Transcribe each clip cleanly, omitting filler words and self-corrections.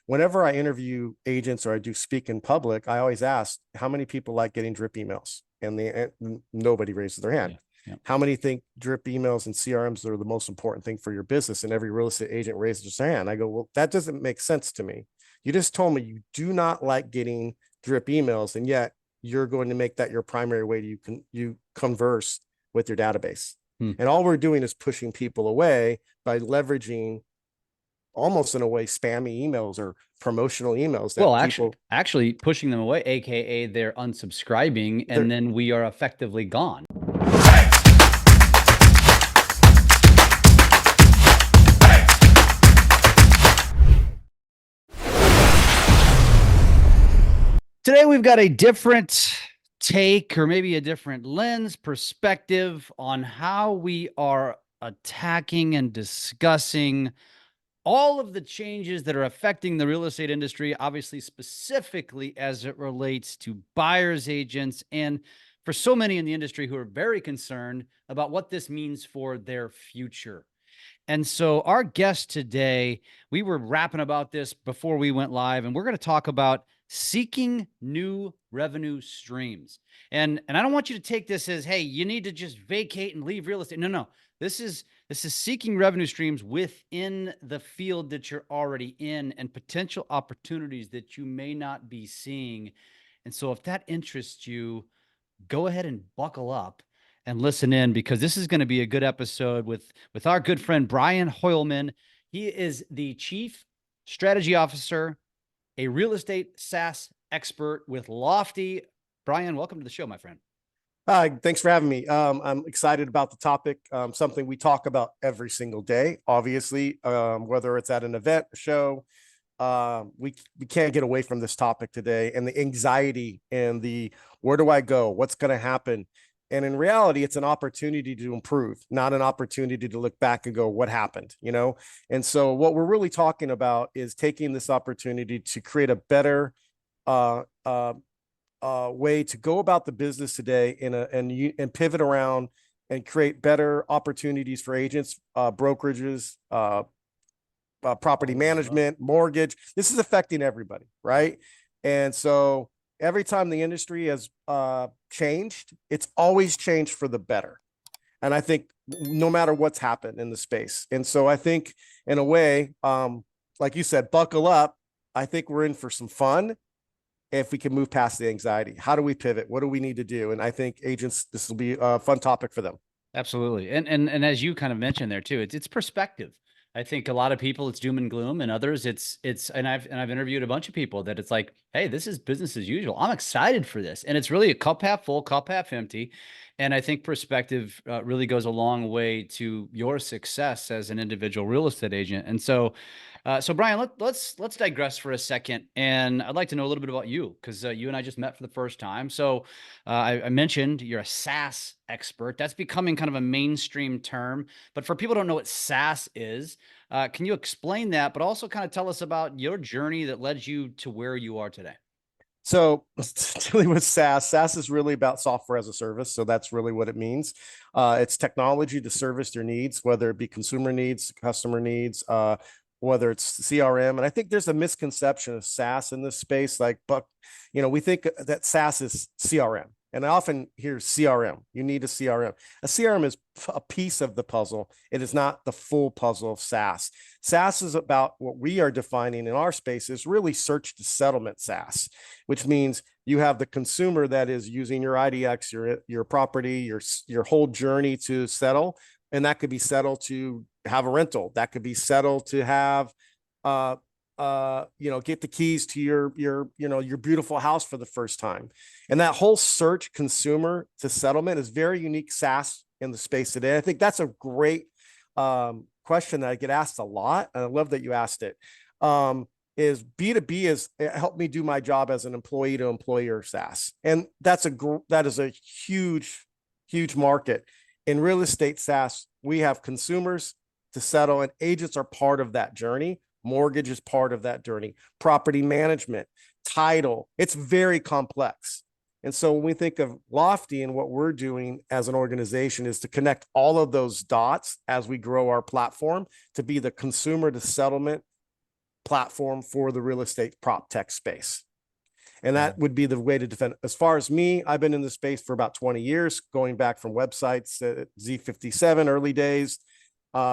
whenever I interview agents or I do speak in public, I always ask how many people like getting drip emails, and nobody raises their hand. Yeah. Yeah. How many think drip emails and CRMs are the most important thing for your business? And every real estate agent raises their hand. I go, well, that doesn't make sense to me. You just told me you do not like getting drip emails, and yet you're going to make that your primary way you converse with your database. And all we're doing is pushing people away by leveraging, almost in a way, spammy emails or promotional emails that Well, people actually pushing them away, aka they're unsubscribing, and then we are effectively gone. Today, we've got a different take, or maybe a different lens perspective on how we are attacking and discussing all of the changes that are affecting the real estate industry, obviously, specifically as it relates to buyers agents, and for so many in the industry who are very concerned about what this means for their future. And so our guest today, we were rapping about this before we went live, and we're going to talk about seeking new revenue streams. And I don't want you to take this as, hey, you need to just vacate and leave real estate. No. This is seeking revenue streams within the field that you're already in, and potential opportunities that you may not be seeing. And so if that interests you, go ahead and buckle up and listen in, because this is going to be a good episode with our good friend Brian Hoialmen. He is the Chief Strategy Officer, a real estate SaaS expert with Lofty. Brian, welcome to the show, my friend. Hi, thanks for having me. I'm excited about the topic. Something we talk about every single day, obviously, whether it's at an event, a show. We can't get away from this topic today, and the anxiety and the where do I go? What's going to happen? And in reality, it's an opportunity to improve, not an opportunity to look back and go, what happened? And so what we're really talking about is taking this opportunity to create a better way to go about the business today and pivot around and create better opportunities for agents, brokerages, property management, mortgage. This is affecting everybody, right? And so every time the industry has changed, it's always changed for the better. And I think no matter what's happened in the space. And so I think in a way, like you said, buckle up. I think we're in for some fun if we can move past the anxiety. How do we pivot? What do we need to do? And I think agents, this will be a fun topic for them. Absolutely. And as you kind of mentioned there too, it's perspective. I think a lot of people, it's doom and gloom, and others and I've interviewed a bunch of people that it's like, hey, this is business as usual. I'm excited for this. And it's really a cup half full, cup half empty. And I think perspective really goes a long way to your success as an individual real estate agent. And so, Brian, let's digress for a second. And I'd like to know a little bit about you, because you and I just met for the first time. So I mentioned you're a SaaS expert. That's becoming kind of a mainstream term. But for people who don't know what SaaS is, can you explain that, but also kind of tell us about your journey that led you to where you are today? So dealing with SaaS is really about software as a service. So that's really what it means. It's technology to service their needs, whether it be consumer needs, customer needs, whether it's CRM. And I think there's a misconception of SaaS in this space. But we think that SaaS is CRM. And I often hear CRM. You need a CRM. A CRM is a piece of the puzzle. It is not the full puzzle of SaaS. SaaS is about what we are defining in our space is really search to settlement SaaS, which means you have the consumer that is using your IDX, your property, your whole journey to settle. And that could be settle to have a rental. That could be settle to have get the keys to your beautiful house for the first time. And that whole search consumer to settlement is very unique SaaS in the space today. I think that's a great question that I get asked a lot, and I love that you asked it. Is B2B is help me do my job as an employee to employer SaaS, and that is a huge market. In real estate SaaS, we have consumers to settle, and agents are part of that journey. Mortgage is part of that journey. Property management, title, it's very complex. And so when we think of Lofty and what we're doing as an organization is to connect all of those dots as we grow our platform to be the consumer to settlement platform for the real estate prop tech space. And Yeah. that would be the way to defend. As far as me, I've been in the space for about 20 years, going back from websites, Z57 early days,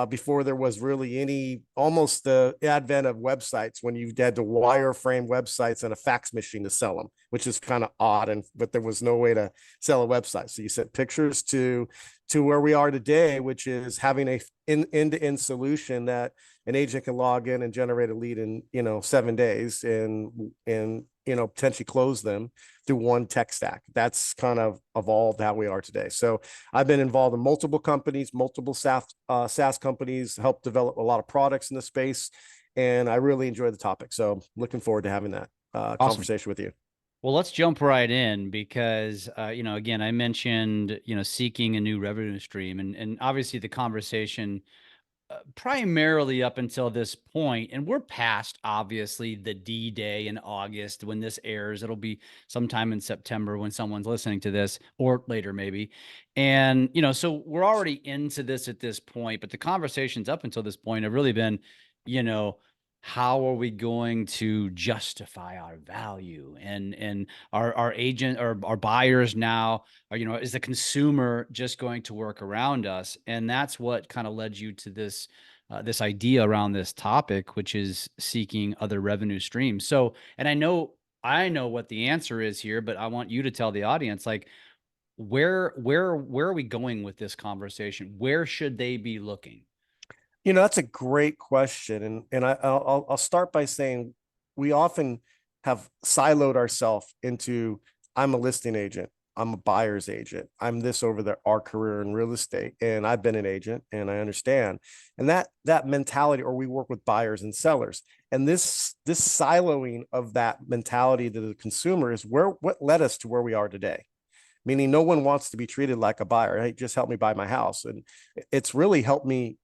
before there was really any, almost the advent of websites when you had to wireframe websites and a fax machine to sell them, which is kind of odd. But there was no way to sell a website. So you sent pictures to where we are today, which is having a end-to-end solution that an agent can log in and generate a lead in 7 days and potentially close them through one tech stack. That's kind of evolved how we are today. So I've been involved in multiple companies, multiple SaaS companies, helped develop a lot of products in the space, and I really enjoy the topic. So looking forward to having that Awesome. conversation with you. Well, let's jump right in because, again, I mentioned, seeking a new revenue stream, and obviously the conversation primarily up until this point, and we're past obviously the D-Day in August when this airs. It'll be sometime in September when someone's listening to this, or later maybe. And so we're already into this at this point, but the conversations up until this point have really been, you know, how are we going to justify our value, and our agent or our buyers now are, is the consumer just going to work around us? And that's what kind of led you to this this idea around this topic, which is seeking other revenue streams. So, and I know what the answer is here, but I want you to tell the audience, like, where are we going with this conversation? Where should they be looking? That's a great question, and I'll start by saying we often have siloed ourselves into, I'm a listing agent, I'm a buyer's agent, I'm this over there, our career in real estate, and I've been an agent and I understand. And that mentality, or we work with buyers and sellers, and this siloing of that mentality to the consumer is what led us to where we are today. Meaning, no one wants to be treated like a buyer. Hey, just help me buy my house, and it's really helped me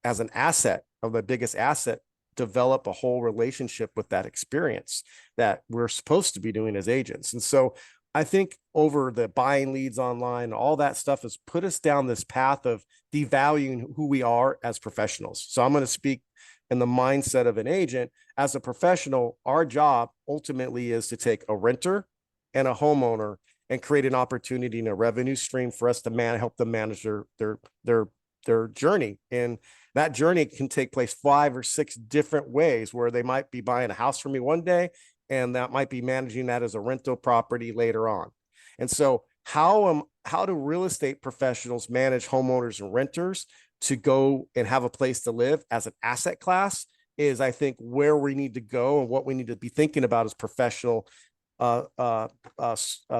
as an asset, of the biggest asset, develop a whole relationship with that experience that we're supposed to be doing as agents. And so I think over the buying leads online, all that stuff has put us down this path of devaluing who we are as professionals. So I'm going to speak in the mindset of an agent. As a professional, our job ultimately is to take a renter and a homeowner and create an opportunity and a revenue stream for us to help them manage their journey. And that journey can take place 5 or 6 different ways, where they might be buying a house from me one day, and that might be managing that as a rental property later on. And so how do real estate professionals manage homeowners and renters to go and have a place to live as an asset class is, I think, where we need to go, and what we need to be thinking about as professional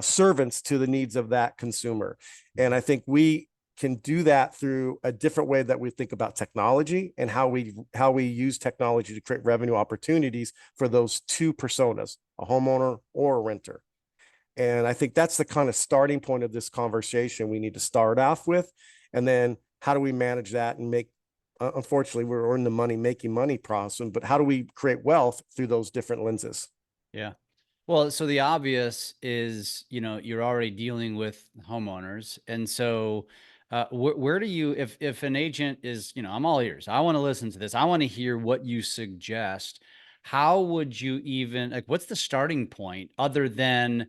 servants to the needs of that consumer. And I think we can do that through a different way that we think about technology, and how we use technology to create revenue opportunities for those two personas, a homeowner or a renter. And I think that's the kind of starting point of this conversation we need to start off with. And then how do we manage that and make, unfortunately, we're in the making money process, but how do we create wealth through those different lenses? Yeah. Well, so the obvious is, you're already dealing with homeowners. And so where do you, if an agent is, I'm all ears, I want to listen to this, I want to hear what you suggest. How would you even, like, what's the starting point other than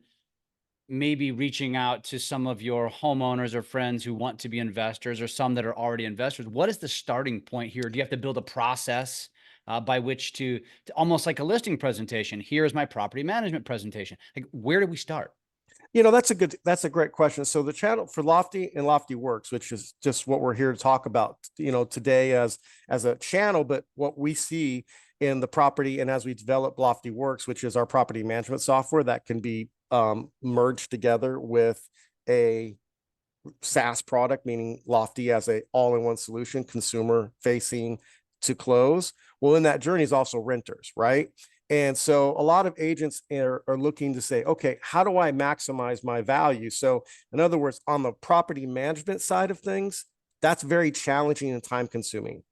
maybe reaching out to some of your homeowners or friends who want to be investors, or some that are already investors? What is the starting point here? Do you have to build a process by which to almost like a listing presentation? Here's my property management presentation. Like, where do we start? That's a great question. So the channel for Lofty and Lofty Works, which is just what we're here to talk about, today as a channel, but what we see in the property, and as we develop Lofty Works, which is our property management software that can be merged together with a SaaS product, meaning Lofty as a all-in-one solution, consumer facing to close. Well, in that journey is also renters, right? And so a lot of agents are looking to say, okay, how do I maximize my value? So in other words, on the property management side of things, that's very challenging and time consuming.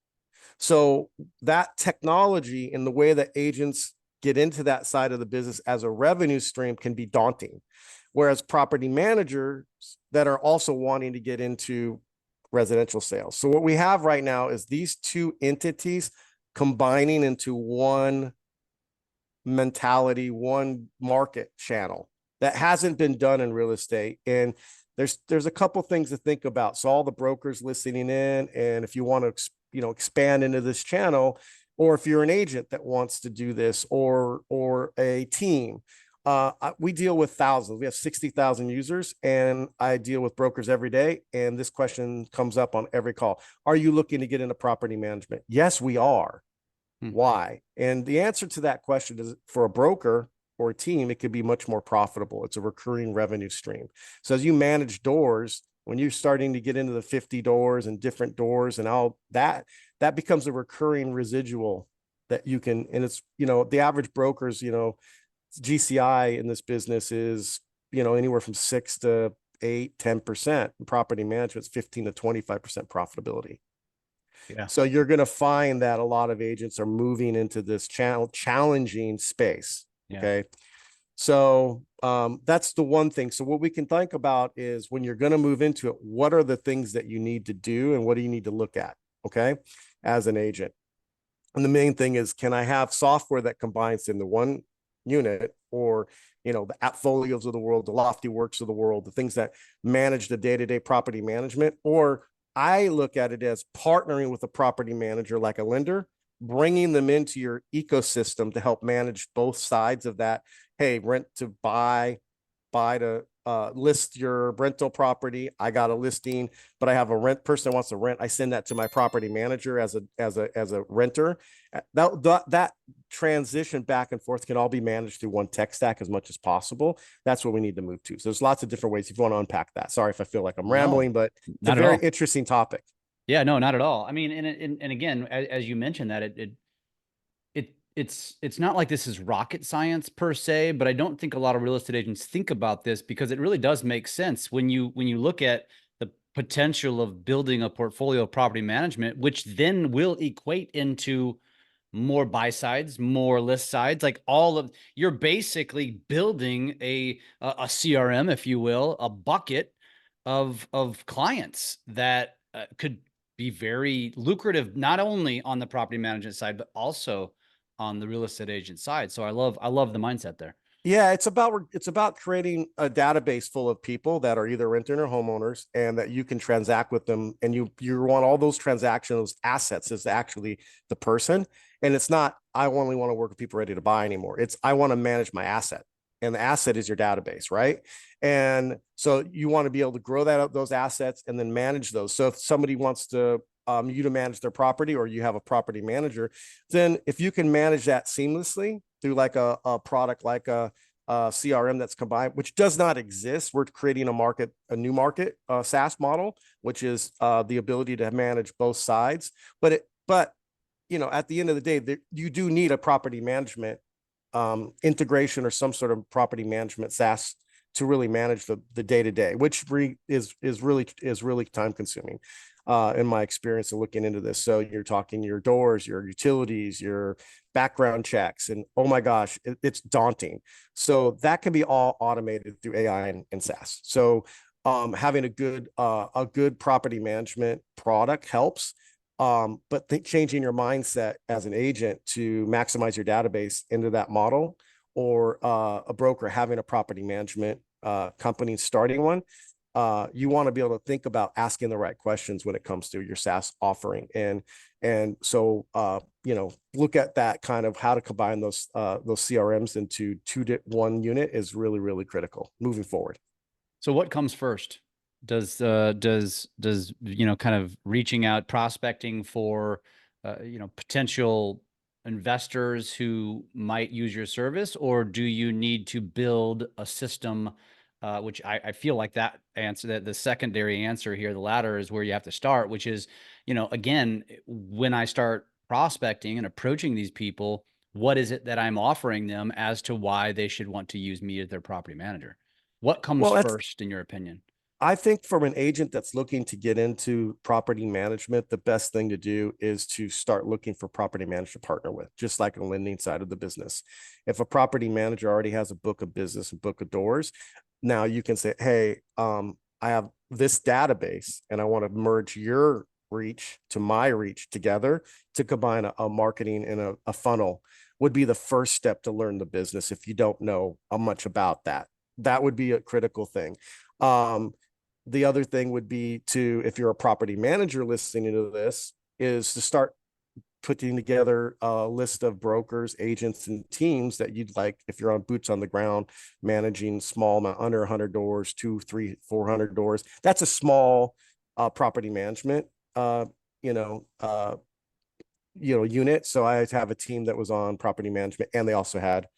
So that technology and the way that agents get into that side of the business as a revenue stream can be daunting. Whereas property managers that are also wanting to get into residential sales. So what we have right now is these two entities combining into one mentality, one market channel. That hasn't been done in real estate. And there's a couple things to think about. So all the brokers listening in, and if you want to expand into this channel, or if you're an agent that wants to do this, or a team, we deal with thousands. We have 60,000 users, and I deal with brokers every day. And this question comes up on every call: are you looking to get into property management? Yes, we are. Why? And the answer to that question is, for a broker or a team, it could be much more profitable. It's a recurring revenue stream. So as you manage doors, when you're starting to get into the 50 doors and different doors and all that, that becomes a recurring residual that you can, and it's, the average brokers, GCI in this business is, anywhere from 6 to 8, 10%. In property management, it's 15 to 25% profitability. Yeah. So you're going to find that a lot of agents are moving into this challenging space. Yeah. Okay. So that's the one thing. So what we can think about is, when you're going to move into it, what are the things that you need to do and what do you need to look at? Okay. As an agent. And the main thing is, can I have software that combines into one unit, or, the AppFolios of the world, the Lofty Works of the world, the things that manage the day-to-day property management? Or I look at it as partnering with a property manager like a lender, bringing them into your ecosystem to help manage both sides of that. Hey, rent to buy to list your rental property. I got a listing, but I have a rent person that wants to rent. I send that to my property manager as a renter. That transition back and forth can all be managed through one tech stack as much as possible. That's what we need to move to. So there's lots of different ways if you want to unpack that. Sorry if I feel like I'm rambling, but it's a very interesting topic. Yeah, no, not at all. I mean, and again, as you mentioned that it's not like this is rocket science per se, but I don't think a lot of real estate agents think about this, because it really does make sense when you look at the potential of building a portfolio of property management, which then will equate into more buy sides, more list sides. Like, you're basically building a CRM, if you will, a bucket of clients that could be very lucrative, not only on the property management side, but also on the real estate agent side. So I love the mindset there. Yeah, it's about creating a database full of people that are either renting or homeowners, and that you can transact with them. And you want all those transactions, assets, is actually the person. And it's not, I only want to work with people ready to buy anymore. It's, I want to manage my asset, and the asset is your database, right? And so you want to be able to grow those assets and then manage those. So if somebody wants to you to manage their property, or you have a property manager, then if you can manage that seamlessly through like a product like a CRM that's combined, which does not exist. We're creating a new market, SaaS model, which is the ability to manage both sides. But at the end of the day, you do need a property management integration, or some sort of property management SaaS to really manage the day-to-day, which is really time consuming. In my experience of looking into this. So you're talking your doors, your utilities, your background checks, and oh my gosh, it's daunting. So that can be all automated through AI and SaaS. So having a good property management product helps. But changing your mindset as an agent to maximize your database into that model, or a broker having a property management company starting one, you want to be able to think about asking the right questions when it comes to your SaaS offering. And so, look at that kind of how to combine those CRMs into one unit is really, really critical moving forward. So what comes first? Does kind of reaching out, prospecting for, potential investors who might use your service, or do you need to build a system? Which I feel like that answer, that the secondary answer here, the latter, is where you have to start, which is, again, when I start prospecting and approaching these people, what is it that I'm offering them as to why they should want to use me as their property manager? What comes first, in your opinion? I think from an agent that's looking to get into property management, the best thing to do is to start looking for property manager to partner with, just like a lending side of the business. If a property manager already has a book of business, a book of doors, now you can say, hey, I have this database and I want to merge your reach to my reach together to combine a marketing and a funnel would be the first step to learn the business if you don't know much about that. That would be a critical thing. The other thing would be to, if you're a property manager listening to this, is to start putting together a list of brokers, agents, and teams that you'd like, if you're on boots on the ground, managing small amount, under 100 doors, 2, 3, 400 doors. That's a small property management, unit. So I have a team that was on property management, and they also had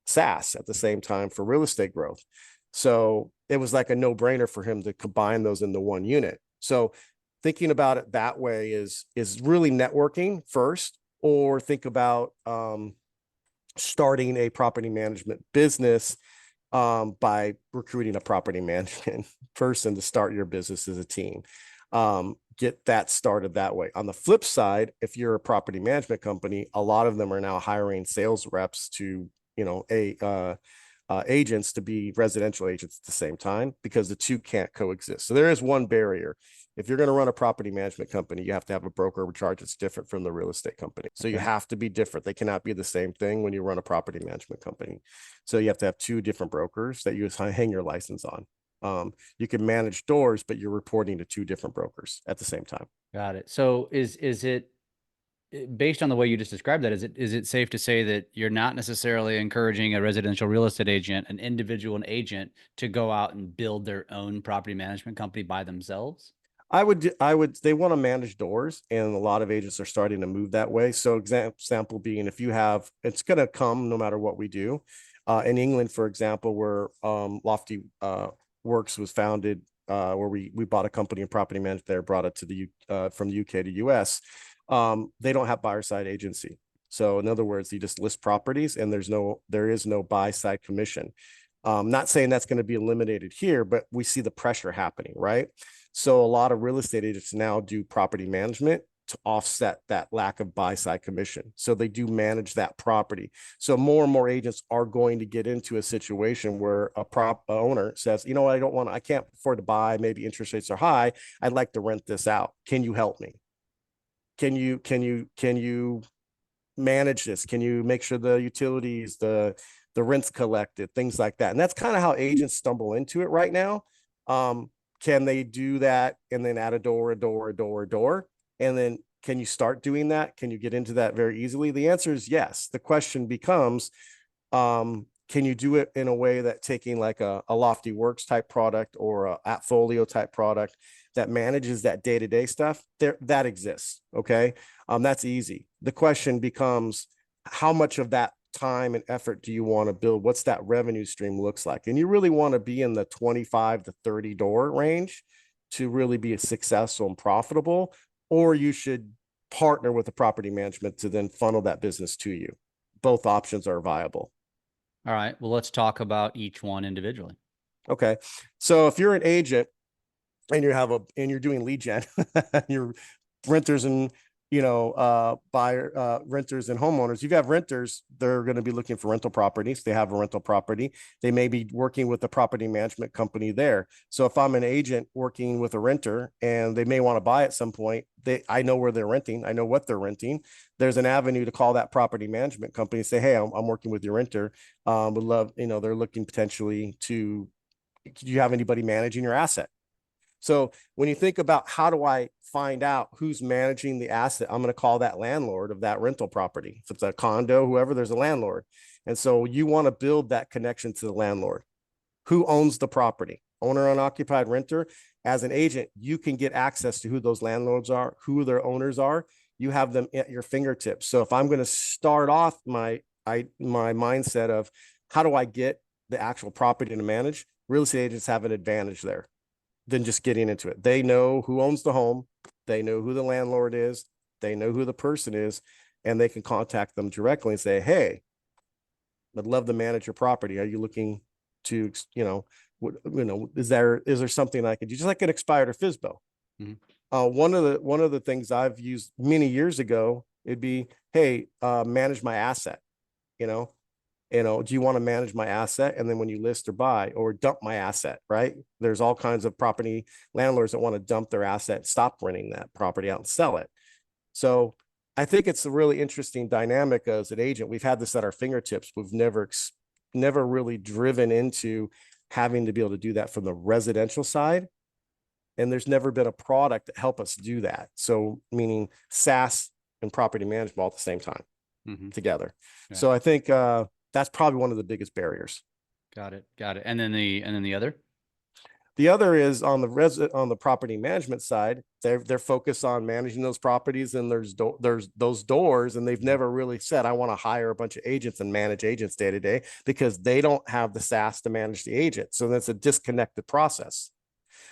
SaaS at the same time for real estate growth. So it was like a no-brainer for him to combine those into one unit. So thinking about it that way is really networking first, or think about starting a property management business by recruiting a property management person to start your business as a team. Get that started that way. On the flip side, if you're a property management company, a lot of them are now hiring sales reps to, agents to be residential agents at the same time, because the two can't coexist. So there is one barrier. If you're going to run a property management company, you have to have a broker charge that's different from the real estate company. So you have to be different. They cannot be the same thing when you run a property management company. So you have to have two different brokers that you hang your license on. You can manage doors, but you're reporting to two different brokers at the same time. Got it. So is it, based on the way you just described that, is it safe to say that you're not necessarily encouraging a residential real estate agent, an individual agent, to go out and build their own property management company by themselves? I would, they want to manage doors, and a lot of agents are starting to move that way. So example being, if you have, it's going to come no matter what we do. In England, for example, where Lofty Works was founded, where we bought a company in property management there, brought it to from the UK to US. They don't have buyer side agency. So in other words, you just list properties, and there is no buy side commission. Not saying that's going to be eliminated here, but we see the pressure happening, right? So a lot of real estate agents now do property management to offset that lack of buy side commission. So they do manage that property. So more and more agents are going to get into a situation where a owner says, you know what, I can't afford to buy. Maybe interest rates are high. I'd like to rent this out. Can you help me? Can you manage this? Can you make sure the utilities, the rent's collected, things like that? And that's kind of how agents stumble into it right now. Can they do that and then add a door? And then can you start doing that? Can you get into that very easily? The answer is yes. The question becomes, can you do it in a way that taking like a Lofty Works type product or a Appfolio type product that manages that day-to-day stuff? That exists. Okay. That's easy. The question becomes, how much of that time and effort do you want to build? What's that revenue stream looks like? And you really want to be in the 25 to 30 door range to really be successful and profitable, or you should partner with a property management to then funnel that business to you. Both options are viable. All right. Well, let's talk about each one individually. Okay. So if you're an agent and you're doing lead gen, you're renters and renters and homeowners. You have renters, they're going to be looking for rental properties. They have a rental property. They may be working with the property management company there. So if I'm an agent working with a renter and they may want to buy at some point, I know where they're renting. I know what they're renting. There's an avenue to call that property management company and say, hey, I'm working with your renter. Would love, they're looking potentially to, do you have anybody managing your asset? So when you think about how do I find out who's managing the asset, I'm going to call that landlord of that rental property. If it's a condo, whoever, there's a landlord. And so you want to build that connection to the landlord. Who owns the property? Owner, unoccupied, renter. As an agent, you can get access to who those landlords are, who their owners are. You have them at your fingertips. So if I'm going to start off my mindset of how do I get the actual property to manage, real estate agents have an advantage there than just getting into it. They know who owns the home. They know who the landlord is. They know who the person is, and they can contact them directly and say, hey, I'd love to manage your property. Are you looking to, is there something I could do? Just like an expired or FSBO. Mm-hmm. One of the things I've used many years ago, it'd be, hey, manage my asset, do you want to manage my asset? And then when you list or buy or dump my asset, right? There's all kinds of property landlords that want to dump their asset, stop renting that property out and sell it. So I think it's a really interesting dynamic as an agent. We've had this at our fingertips. We've never really driven into having to be able to do that from the residential side. And there's never been a product that help us do that. So meaning SaaS and property management all at the same time together. Yeah. So I think that's probably one of the biggest barriers. Got it. Got it. And then the other? The other is on the property management side. They're focused on managing those properties, and there's those doors, and they've never really said, I want to hire a bunch of agents and manage agents day to day, because they don't have the SaaS to manage the agent. So that's a disconnected process.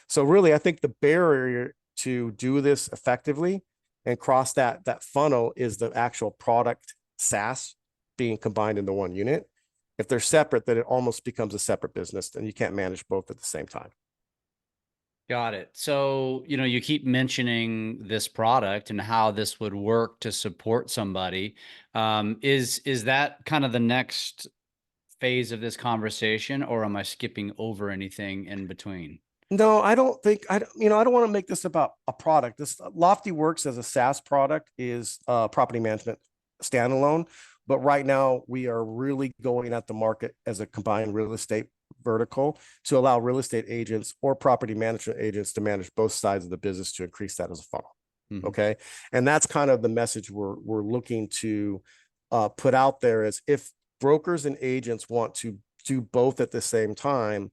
So really, I think the barrier to do this effectively and cross that funnel is the actual product SaaS being combined into one unit. If they're separate, then it almost becomes a separate business, and you can't manage both at the same time. Got it. So, you keep mentioning this product and how this would work to support somebody. Is that kind of the next phase of this conversation, or am I skipping over anything in between? No, I don't think I don't want to make this about a product. This Lofty Works as a SaaS product is property management standalone, but right now we are really going at the market as a combined real estate vertical to allow real estate agents or property management agents to manage both sides of the business to increase that as a funnel. Okay. And that's kind of the message we're looking to put out there, is if brokers and agents want to do both at the same time,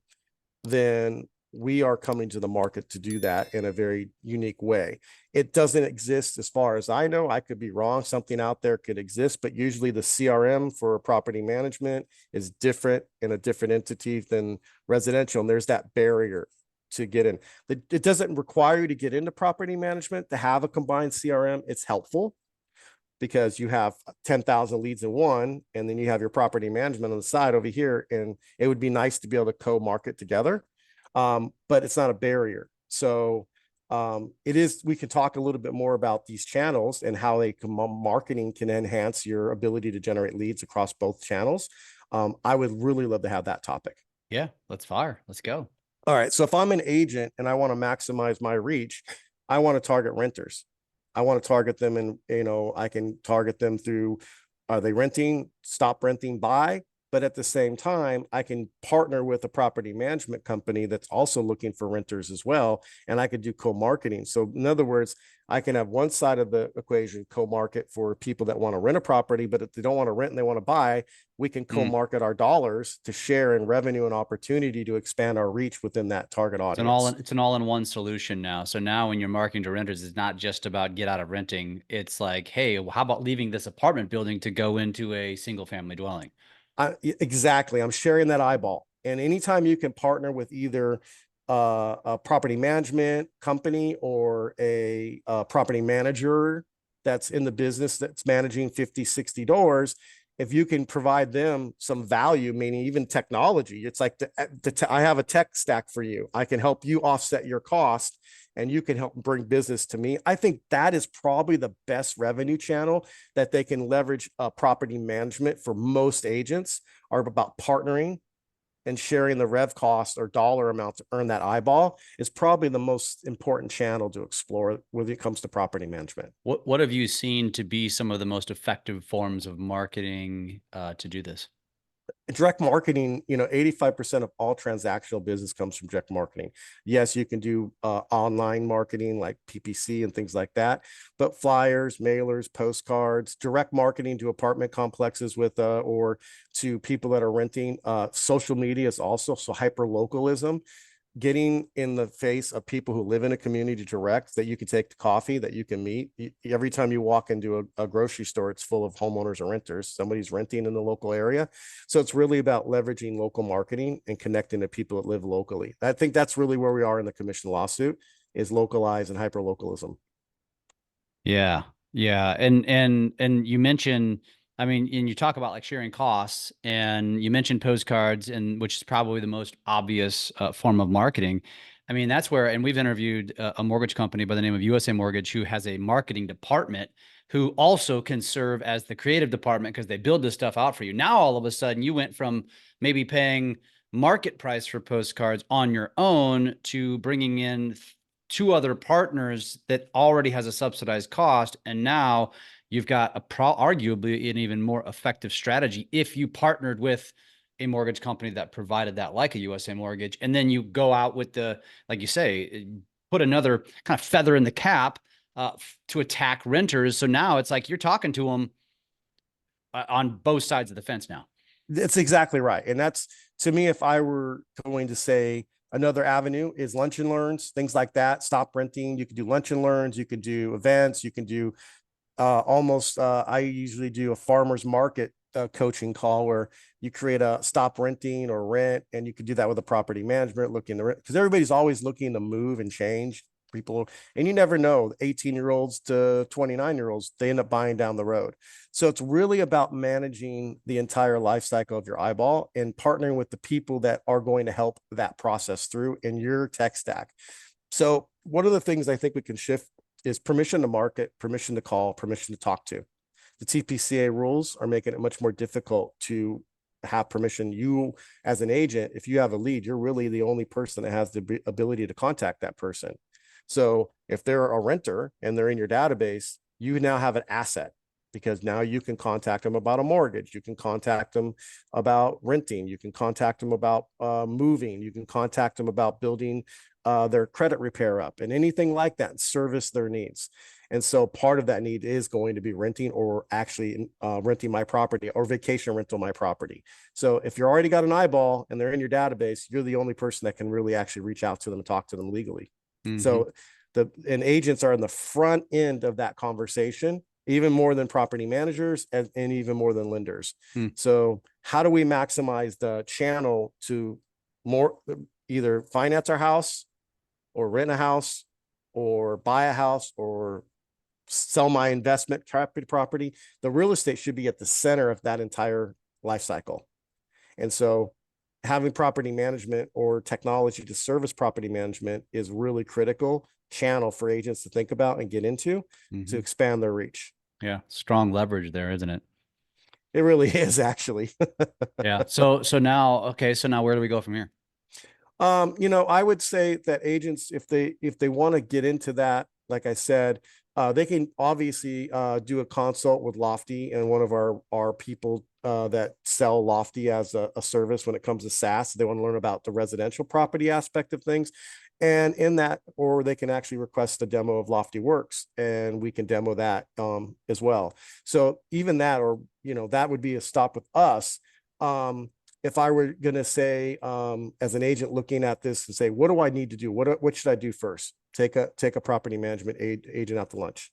then we are coming to the market to do that in a very unique way. It doesn't exist as far as I know. I could be wrong. Something out there could exist, but usually the CRM for property management is different in a different entity than residential. And there's that barrier to get in. It doesn't require you to get into property management to have a combined CRM. It's helpful because you have 10,000 leads in one, and then you have your property management on the side over here. And it would be nice to be able to co-market together. But it's not a barrier. So it is, we can talk a little bit more about these channels and how marketing can enhance your ability to generate leads across both channels. I would really love to have that topic. Yeah, let's fire. Let's go. All right. So if I'm an agent and I want to maximize my reach, I want to target renters. I want to target them, and I can target them through, are they renting, stop renting, buy? But at the same time, I can partner with a property management company that's also looking for renters as well. And I could do co-marketing. So in other words, I can have one side of the equation co-market for people that want to rent a property, but if they don't want to rent and they want to buy, we can co-market our dollars to share in revenue and opportunity to expand our reach within that target audience. It's an all-in-one solution now. So now when you're marketing to renters, it's not just about get out of renting. It's like, hey, how about leaving this apartment building to go into a single family dwelling? Exactly. I'm sharing that eyeball. And anytime you can partner with either a property management company or a property manager that's in the business that's managing 50, 60 doors, if you can provide them some value, meaning even technology, it's like I have a tech stack for you. I can help you offset your cost, and you can help bring business to me. I think that is probably the best revenue channel that they can leverage. Property management for most agents are about partnering and sharing the rev cost or dollar amount to earn that eyeball is probably the most important channel to explore when it comes to property management. What have you seen to be some of the most effective forms of marketing to do this? Direct marketing, 85% of all transactional business comes from direct marketing. Yes, you can do online marketing like PPC and things like that, but flyers, mailers, postcards, direct marketing to apartment complexes or to people that are renting. Social media is also so hyper localism. Getting in the face of people who live in a community direct, that you can take to coffee, that you can meet. Every time you walk into a grocery store, it's full of homeowners or renters. Somebody's renting in the local area. So it's really about leveraging local marketing and connecting to people that live locally. I think that's really where we are in the commission lawsuit, is localize and hyper localism. Yeah. Yeah. And you mentioned, I mean, and you talk about like sharing costs, and you mentioned postcards, and which is probably the most obvious form of marketing. I mean, that's where, and we've interviewed a mortgage company by the name of USA Mortgage, who has a marketing department who also can serve as the creative department because they build this stuff out for you. Now, all of a sudden, you went from maybe paying market price for postcards on your own to bringing in two other partners that already has a subsidized cost. And now you've got arguably an even more effective strategy if you partnered with a mortgage company that provided that, like a USA Mortgage, and then you go out with the, like you say, put another kind of feather in the cap to attack renters. So now it's like you're talking to them on both sides of the fence now. That's exactly right. And that's, to me, if I were going to say another avenue is lunch and learns, things like that, stop renting. You can do lunch and learns, you can do events, you can do I usually do a farmer's market coaching call where you create a stop renting or rent, and you could do that with a property management looking to rent, because everybody's always looking to move and change people, and you never know, 18-year-olds to 29-year-olds, they end up buying down the road. So it's really about managing the entire life cycle of your eyeball and partnering with the people that are going to help that process through in your tech stack. So one of the things I think we can shift is permission to market, permission to call, permission to talk to. The TPCA rules are making it much more difficult to have permission. You, as an agent, if you have a lead, you're really the only person that has the ability to contact that person. So if they're a renter and they're in your database, you now have an asset, because now you can contact them about a mortgage. You can contact them about renting. You can contact them about moving. You can contact them about building their credit repair up and anything like that, and service their needs. And so part of that need is going to be renting, or actually renting my property, or vacation rental my property. So if you're already got an eyeball and they're in your database, you're the only person that can really actually reach out to them and talk to them legally. Mm-hmm. So agents are in the front end of that conversation, even more than property managers and even more than lenders. So how do we maximize the channel to more either finance our house or rent a house or buy a house or sell my investment property? The real estate should be at the center of that entire life cycle. And so having property management or technology to service property management is really critical channel for agents to think about and get into to expand their reach. Yeah. Strong leverage there, isn't it? It really is, actually. Yeah. So now, okay. So now where do we go from here? I would say that agents, if they want to get into that, like I said, they can obviously do a consult with Lofty and one of our people that sell Lofty as a service when it comes to SaaS. They want to learn about the residential property aspect of things. And in that, or they can actually request a demo of Lofty Works, and we can demo that as well. So even that, or, that would be a stop with us. If I were going to say, as an agent looking at this and say, what do I need to do? What should I do first? Take a property management agent out to lunch.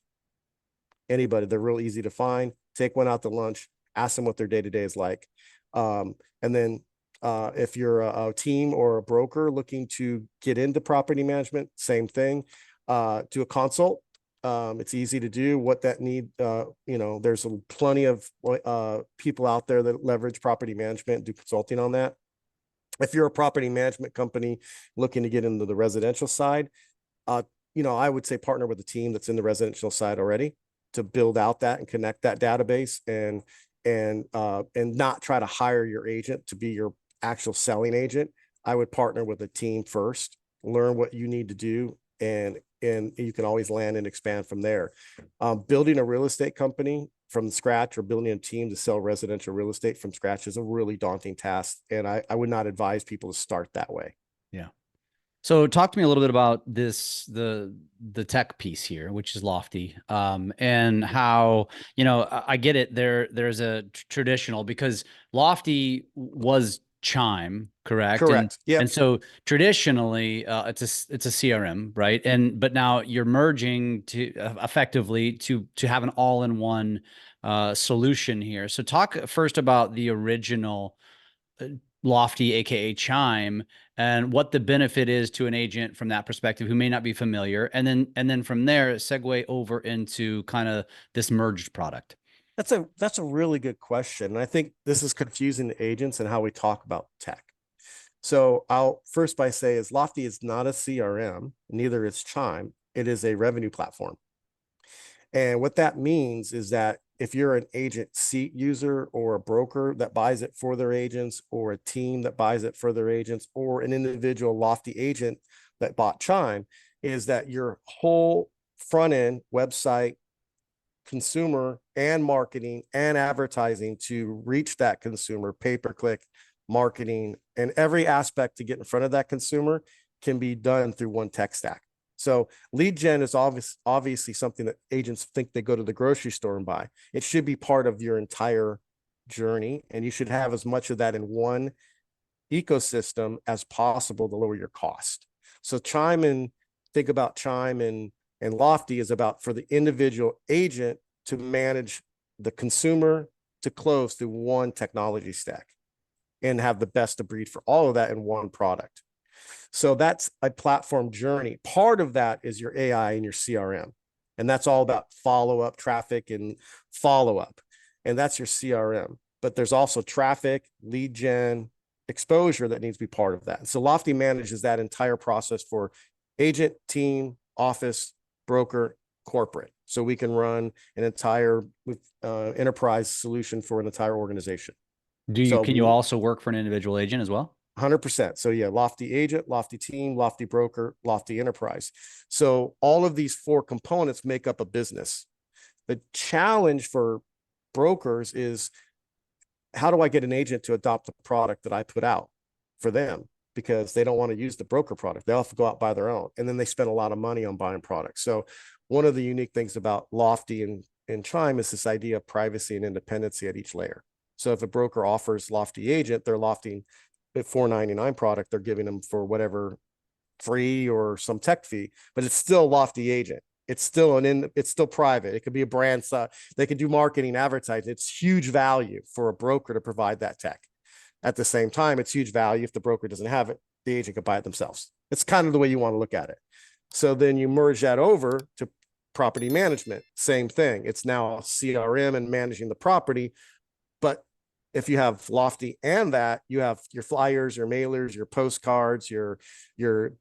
Anybody, they're real easy to find. Take one out to lunch, ask them what their day-to-day is like. And then if you're a team or a broker looking to get into property management, same thing. Do a consult. It's easy to do. What that need, there's plenty of people out there that leverage property management, do consulting on that. If you're a property management company looking to get into the residential side, I would say partner with a team that's in the residential side already to build out that and connect that database, and not try to hire your agent to be your actual selling agent. I would partner with a team first, learn what you need to do, and you can always land and expand from there. Building a real estate company from scratch or building a team to sell residential real estate from scratch is a really daunting task. And I would not advise people to start that way. Yeah. So talk to me a little bit about the tech piece here, which is Lofty, and how, I get it. There's a traditional, because Lofty was Chime, correct? Correct. And so traditionally, it's a CRM, right? But now you're merging to effectively to have an all-in-one solution here. So talk first about the original Lofty, aka Chime, and what the benefit is to an agent from that perspective who may not be familiar, and then from there segue over into kind of this merged product. That's a really good question. And I think this is confusing to agents and how we talk about tech. So I'll first by say is Lofty is not a CRM, neither is Chime. It is a revenue platform. And what that means is that if you're an agent seat user or a broker that buys it for their agents, or a team that buys it for their agents, or an individual Lofty agent that bought Chime, is that your whole front end website, consumer and marketing and advertising to reach that consumer, pay-per-click marketing, and every aspect to get in front of that consumer can be done through one tech stack. So lead gen is obviously something that agents think they go to the grocery store and buy. It should be part of your entire journey, and you should have as much of that in one ecosystem as possible to lower your cost. So think about Chime and Lofty is about for the individual agent to manage the consumer to close through one technology stack and have the best of breed for all of that in one product. So that's a platform journey. Part of that is your AI and your CRM. And that's all about follow-up traffic and follow-up. And that's your CRM. But there's also traffic, lead gen, exposure that needs to be part of that. So Lofty manages that entire process for agent, team, office, broker, corporate. So we can run an entire enterprise solution for an entire organization. Can you also work for an individual agent as well? 100%. So yeah, Lofty agent, Lofty team, Lofty broker, Lofty enterprise. So all of these 4 components make up a business. The challenge for brokers is, how do I get an agent to adopt the product that I put out for them? Because they don't want to use the broker product. They'll have to go out and buy their own. And then they spend a lot of money on buying products. So one of the unique things about Lofty and Chime is this idea of privacy and independency at each layer. So if a broker offers Lofty agent, they're lofting at $4.99 product, they're giving them for whatever free or some tech fee, but it's still Lofty agent. It's still it's still private. It could be a brand. They can do marketing, advertising. It's huge value for a broker to provide that tech. At the same time, it's huge value if the broker doesn't have it, the agent could buy it themselves. It's kind of the way you want to look at it. So then you merge that over to property management. Same thing. It's now CRM and managing the property. But if you have Lofty and that, you have your flyers, your mailers, your postcards, you're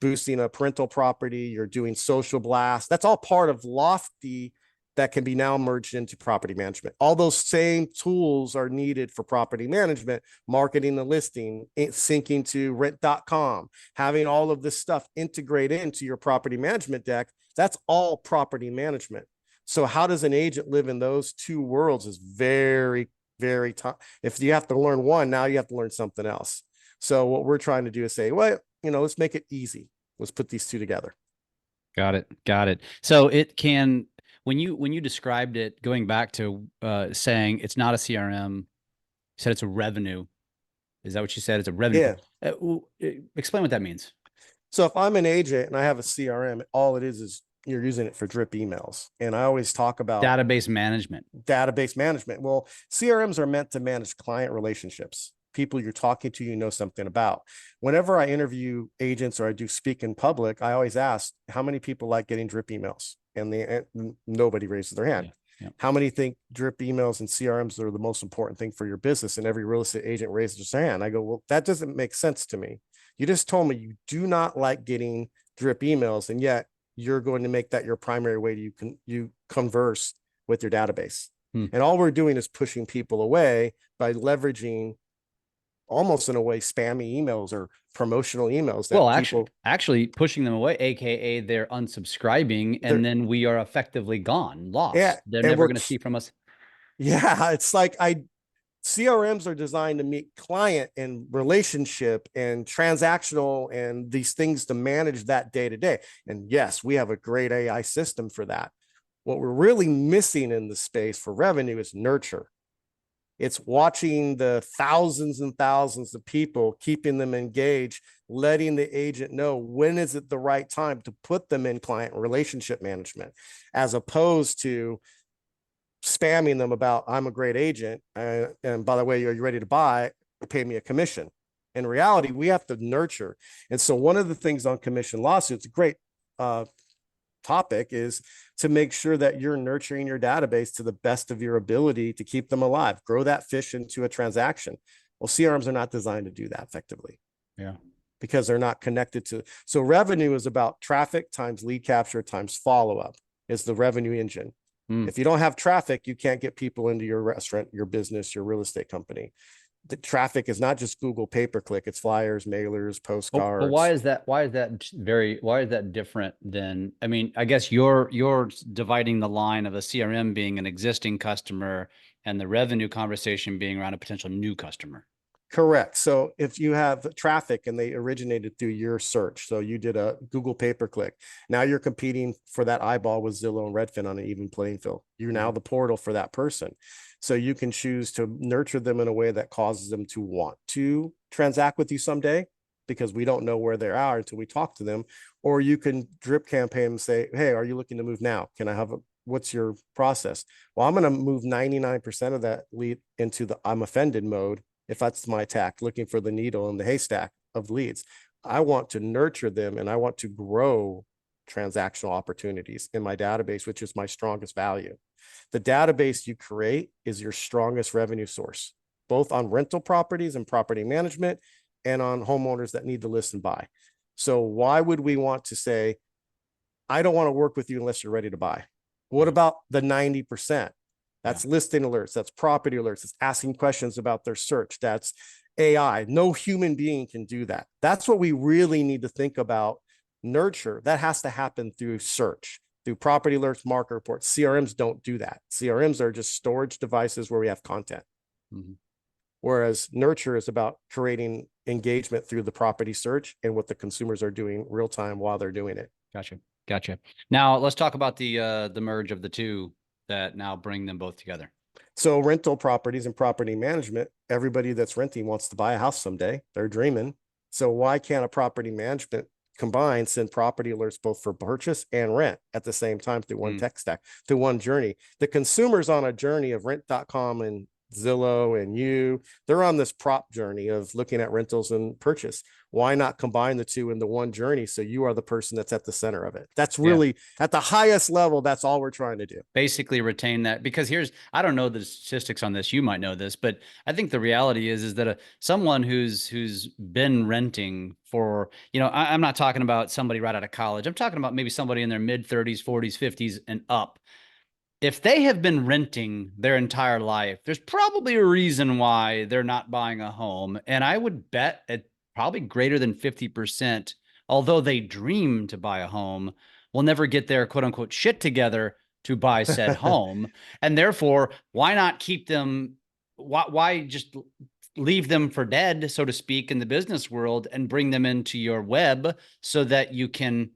boosting a parental property, you're doing social blasts. That's all part of Lofty that can be now merged into property management. All those same tools are needed for property management, marketing the listing, syncing to rent.com, having all of this stuff integrate into your property management deck. That's all property management. So how does an agent live in those 2 worlds is very, very tough. If you have to learn one, now you have to learn something else. So what we're trying to do is say, well, let's make it easy. Let's put these 2 together. Got it. So it can, when you described it, going back to saying it's not a CRM, you said it's a revenue. Is that what you said? It's a revenue. Yeah. Explain what that means. So if I'm an agent and I have a CRM, all it is you're using it for drip emails. And I always talk about database management. Well, CRMs are meant to manage client relationships, people you're talking to, you know something about. Whenever I interview agents or I do speak in public, I always ask, how many people like getting drip emails? And nobody raises their hand. Yeah. How many think drip emails and CRMs are the most important thing for your business? And every real estate agent raises their hand. I go, well, that doesn't make sense to me. You just told me you do not like getting drip emails, and yet you're going to make that your primary way you converse with your database. And all we're doing is pushing people away by leveraging, almost in a way, spammy emails or promotional emails. Actually pushing them away, AKA they're unsubscribing, and then we are effectively gone, lost. Yeah, they're never going to see from us. Yeah, it's like CRMs are designed to meet client and relationship and transactional and these things to manage that day to day. And yes, we have a great AI system for that. What we're really missing in the space for revenue is nurture. It's watching the thousands and thousands of people, keeping them engaged, letting the agent know when is it the right time to put them in client relationship management, as opposed to spamming them about, I'm a great agent. And by the way, are you ready to buy? Pay me a commission. In reality, we have to nurture. And so one of the things on commission lawsuits, a great topic, is to make sure that you're nurturing your database to the best of your ability to keep them alive, grow that fish into a transaction. Well, CRMs are not designed to do that effectively. Yeah. Because they're not connected to. So revenue is about traffic times lead capture times follow-up is the revenue engine. If you don't have traffic, you can't get people into your restaurant, your business, your real estate company. the traffic is not just Google pay-per-click, it's flyers, mailers, But why postcards. is that? Why is that different than, I mean, I guess you're dividing the line of a CRM being an existing customer and the revenue conversation being around a potential new customer. Correct. So if you have traffic and they originated through your search, so you did a Google pay-per-click, now you're competing for that eyeball with Zillow and Redfin on an even playing field. You're now the portal for that person. So you can choose to nurture them in a way that causes them to want to transact with you someday, because we don't know where they are until we talk to them. Or you can drip campaign and say, hey, are you looking to move now? Can I have what's your process? Well, I'm going to move 99% of that lead into the I'm offended mode. If that's my tack, looking for the needle in the haystack of leads, I want to nurture them and I want to grow transactional opportunities in my database, which is my strongest value. The database you create is your strongest revenue source, both on rental properties and property management and on homeowners that need to list and buy. So why would we want to say, I don't want to work with you unless you're ready to buy? What about the 90%? That's listing alerts, that's property alerts, it's asking questions about their search, that's AI. No human being can do that. That's what we really need to think about. Nurture, that has to happen through search, through property alerts, market reports. CRMs don't do that. CRMs are just storage devices where we have content. Whereas nurture is about creating engagement through the property search and what the consumers are doing real time while they're doing it. Gotcha. Now let's talk about the merge of the two that now bring them both together. So rental properties and property management, everybody that's renting wants to buy a house someday. They're dreaming. So why can't a property management combine send property alerts both for purchase and rent at the same time through one tech stack, through one journey? The consumer's on a journey of rent.com and Zillow and they're on this prop journey of looking at rentals and purchase. Why not combine the two into one journey so you are the person that's at the center of it? That's really at the highest level. That's all we're trying to do. Basically retain that, because I don't know the statistics on this. You might know this, but I think the reality is that someone who's been renting for, I'm not talking about somebody right out of college. I'm talking about maybe somebody in their mid 30s, 40s, 50s and up. If they have been renting their entire life, there's probably a reason why they're not buying a home. And I would bet at probably greater than 50%, although they dream to buy a home, will never get their quote unquote shit together to buy said home. And therefore, why not keep them? Why just leave them for dead, so to speak, in the business world and bring them into your web so that you can,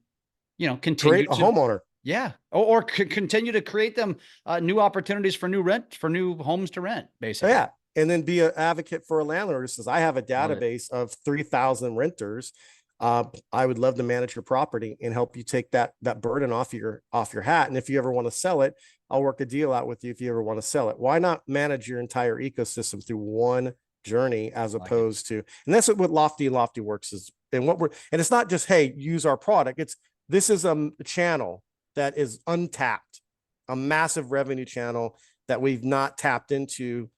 continue create a homeowner. Yeah. Or continue to create them new opportunities for new homes to rent, basically. Yeah. And then be an advocate for a landlord who says, I have a database of 3,000 renters. I would love to manage your property and help you take that burden off your hat. And if you ever want to sell it, I'll work a deal out with you if you ever want to sell it. Why not manage your entire ecosystem through one journey as opposed to, and that's what Lofty Works is. And it's not just, hey, use our product. This is a channel that is untapped, a massive revenue channel that we've not tapped into.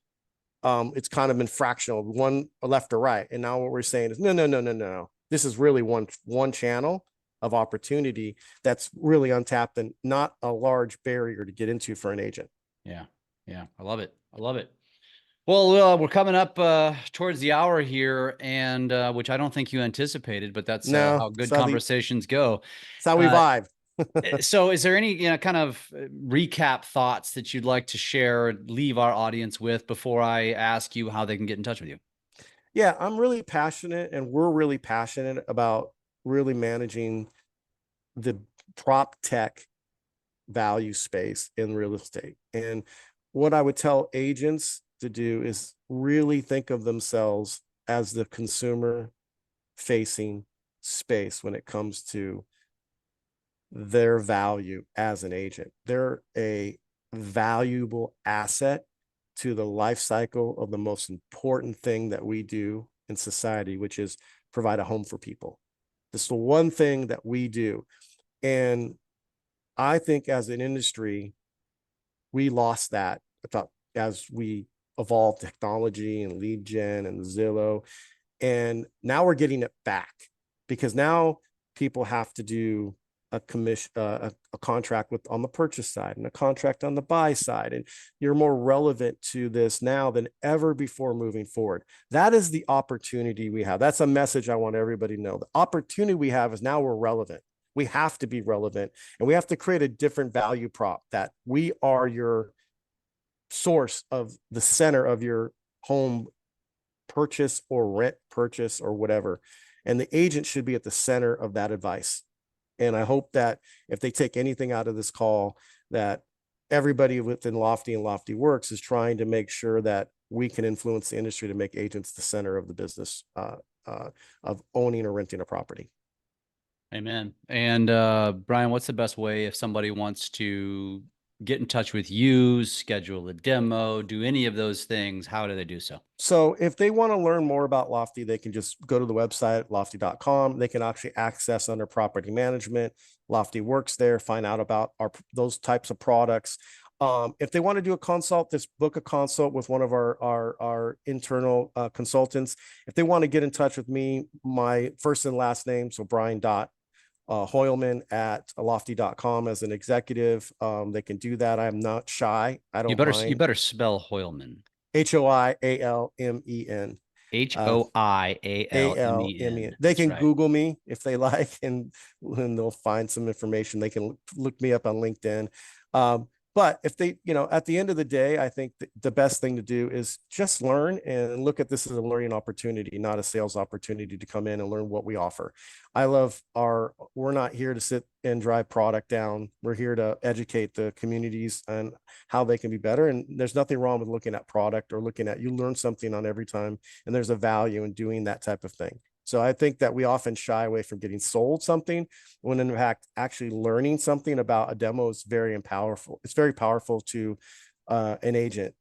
It's kind of been fractional, one left or right. And now what we're saying is, no. This is really one channel of opportunity that's really untapped and not a large barrier to get into for an agent. Yeah. I love it. Well, we're coming up towards the hour here, and which I don't think you anticipated, but that's how good conversations go. That's how we vibe. So is there any, kind of recap thoughts that you'd like to share, leave our audience with before I ask you how they can get in touch with you? Yeah, I'm really passionate, and we're really passionate about really managing the prop tech value space in real estate. And what I would tell agents to do is really think of themselves as the consumer facing space when it comes to their value as an agent. They're a valuable asset to the life cycle of the most important thing that we do in society, which is provide a home for people. This is the one thing that we do. And I think as an industry, we lost that as we evolved technology and lead gen and Zillow. And now we're getting it back, because now people have to do a commission, a contract with on the purchase side and a contract on the buy side. And you're more relevant to this now than ever before moving forward. That is the opportunity we have. That's a message I want everybody to know. The opportunity we have is now we're relevant. We have to be relevant, and we have to create a different value prop that we are your source of the center of your home purchase or rent purchase or whatever. And the agent should be at the center of that advice. And I hope that if they take anything out of this call, that everybody within Lofty and Lofty Works is trying to make sure that we can influence the industry to make agents the center of the business of owning or renting a property. Amen. And Brian, what's the best way if somebody wants to get in touch with you, schedule a demo, do any of those things? How do they do so? So if they want to learn more about Lofty, they can just go to the website, lofty.com. They can actually access under property management. Lofty Works there, find out about those types of products. If they want to do a consult, just book a consult with one of our internal consultants. If they want to get in touch with me, my first and last name, so Brian Hoialmen at lofty.com as an executive. They can do that. I'm not shy. I don't mind. You better spell Hoialmen. Hoialmen. Hoialmen. They can Google me if they like, and they'll find some information. They can look me up on LinkedIn. But if they, at the end of the day, I think the best thing to do is just learn and look at this as a learning opportunity, not a sales opportunity to come in and learn what we offer. We're not here to sit and drive product down. We're here to educate the communities and how they can be better. And there's nothing wrong with looking at product or you learn something on every time. And there's a value in doing that type of thing. So I think that we often shy away from getting sold something when in fact, actually learning something about a demo is very powerful. It's very powerful to an agent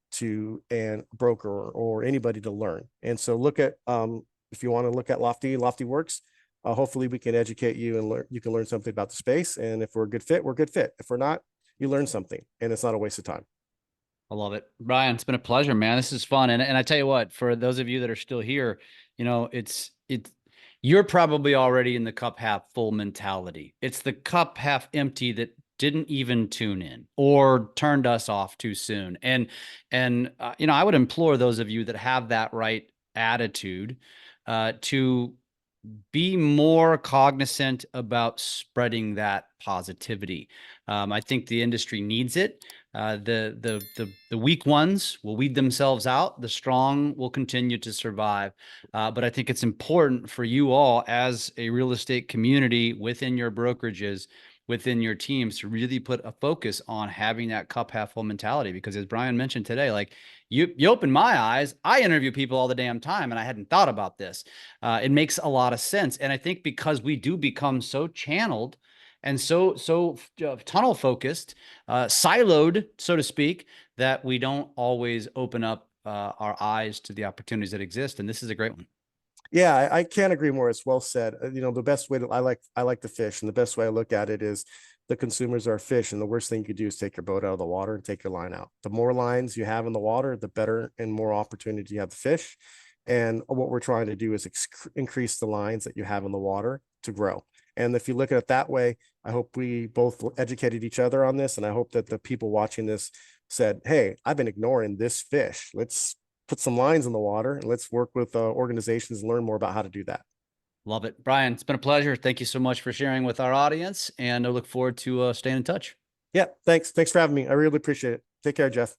and broker or anybody to learn. And so look at, if you want to look at Lofty Works, hopefully we can educate you and you can learn something about the space. And if we're a good fit, we're a good fit. If we're not, you learn something and it's not a waste of time. I love it. Brian, it's been a pleasure, man. This is fun. And I tell you what, for those of you that are still here, you're probably already in the cup half full mentality. It's the cup half empty that didn't even tune in or turned us off too soon. And I would implore those of you that have that right attitude to be more cognizant about spreading that positivity. I think the industry needs it. The weak ones will weed themselves out. The strong will continue to survive. But I think it's important for you all as a real estate community within your brokerages, within your teams, to really put a focus on having that cup half full mentality. Because as Brian mentioned today, like you open my eyes. I interview people all the damn time, and I hadn't thought about this. It makes a lot of sense. And I think because we do become so channeled and so tunnel focused, siloed, so to speak, that we don't always open up our eyes to the opportunities that exist. And this is a great one. Yeah, I can't agree more. It's well said. The best way I like to fish, and the best way I look at it is the consumers are fish, and the worst thing you could do is take your boat out of the water and take your line out. The more lines you have in the water, the better and more opportunity you have to fish. And what we're trying to do is increase the lines that you have in the water to grow. And if you look at it that way, I hope we both educated each other on this. And I hope that the people watching this said, hey, I've been ignoring this fish. Let's put some lines in the water and let's work with organizations and learn more about how to do that. Love it. Brian, it's been a pleasure. Thank you so much for sharing with our audience. And I look forward to staying in touch. Yeah, thanks. Thanks for having me. I really appreciate it. Take care, Jeff.